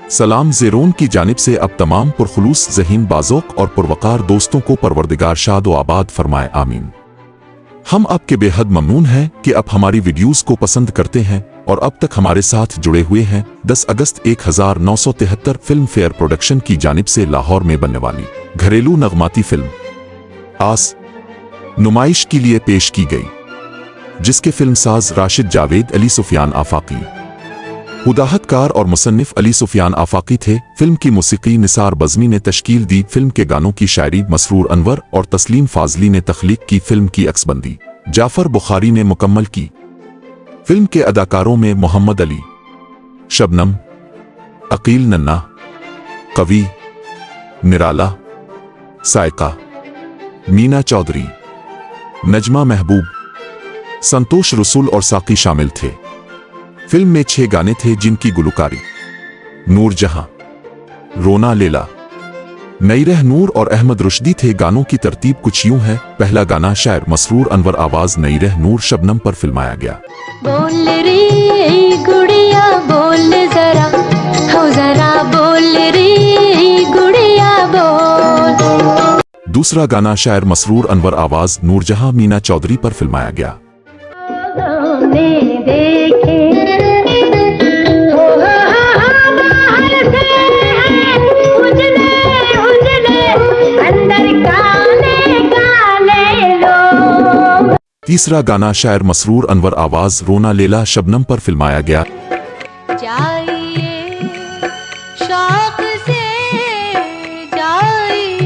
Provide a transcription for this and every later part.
सलाम ज़ेरोन की जानिब से अब तमाम पुरखुलूस ज़हीन बाज़ोक और पुरवकार दोस्तों को परवरदिगार शाद व आबाद फरमाए आमीन। हम आपके बेहद ममनून हैं कि आप हमारी वीडियोस को पसंद करते हैं और अब तक हमारे साथ जुड़े हुए हैं। 10 अगस्त 1973 फिल्म फेयर प्रोडक्शन की जानिब से लाहौर में बनने वाली घरेलू नगमाती फिल्म आस नुमाइश के लिए पेश की गई, जिसके फिल्मसाज राशिद जावेद अली सुफियान आफाकी, हुदाहतकार और मुसन्निफ अली सुफियान आफाकी थे। फिल्म की मौसीकी निसार बज़मी ने तश्कील दी। फिल्म के गानों की शायरी मसरूर अनवर और तस्लीम फाजली ने तख्लीक की। फिल्म की अक्सबंदी जाफर बुखारी ने मुकम्मल की। फिल्म के अदाकारों में मोहम्मद अली, शबनम, अकील नन्ना, कवि, निराला, सायका, मीना चौधरी, नजमा महबूब, संतोष रसूल और साकी शामिल थे। फिल्म में 6 गाने थे जिनकी गुलकारी नूर जहां, रोना लैला, नईरह नूर और अहमद रुश्दी थे। गानों की तरतीब कुछ यूं है। पहला गाना शायर मसरूर अनवर, आवाज नईरह नूर, शबनम पर फिल्माया गया। बोल रे गुड़िया बोल जरा, हो जरा बोल रे गुड़िया बोल। दूसरा गाना शायर मसरूर अनवर, आवाज नूरजहां, मीना चौधरी पर फिल्माया गया। तीसरा गाना शायर मसरूर अनवर, आवाज रोना लैला, शबनम पर फिल्माया गया। जाइए शौक से जाइए,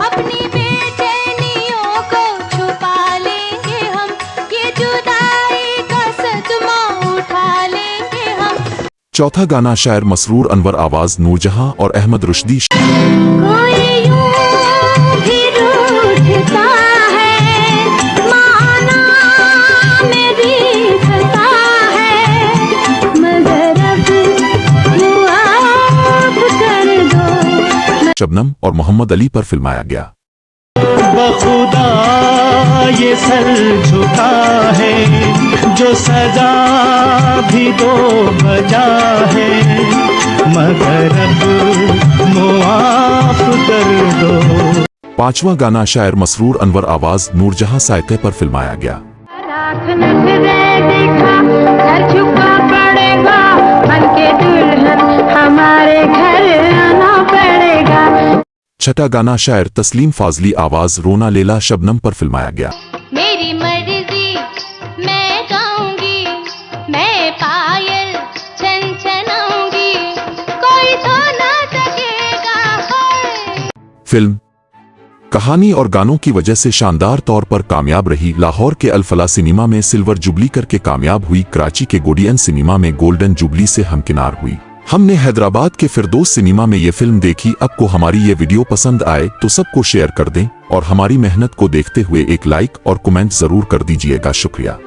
अपनी बेचैनियों को छुपा लेंगे हम, ये जुदाई का सदमा उठा लेंगे हम। चौथा गाना शायर मसरूर अनवर, आवाज नूरजहां और अहमद रुश्दी। कोई यूं भी रूठता शबनम और मोहम्मद अली पर फिल्माया गया। बखुदा ये सर झुका है, जो सजा भी दो बजा है, मगर अब मुआफ कर दो। पांचवा गाना शायर मसरूर अनवर, आवाज नूरजहां, सायके पर फिल्माया गया। हमारे घर आना पड़ेगा। छठा गाना शायर तस्लीम फाजली, आवाज रोना लैला, शबनम पर फिल्माया गया। मेरी मर्जी मैं गाऊंगी, मैं पायल छनछनाऊंगी, कोई तो ना सकेगा। फिल्म कहानी और गानों की वजह से शानदार तौर पर कामयाब रही। लाहौर के अल-फलाह सिनेमा में सिल्वर जुबली करके कामयाब हुई। कराची के गोडियन सिनेमा में गोल्डन जुबली से हमकिनार हुई। हमने हैदराबाद के फिरदौस सिनेमा में ये फिल्म देखी। आपको हमारी ये वीडियो पसंद आए तो सबको शेयर कर दें और हमारी मेहनत को देखते हुए एक लाइक और कमेंट जरूर कर दीजिएगा। शुक्रिया।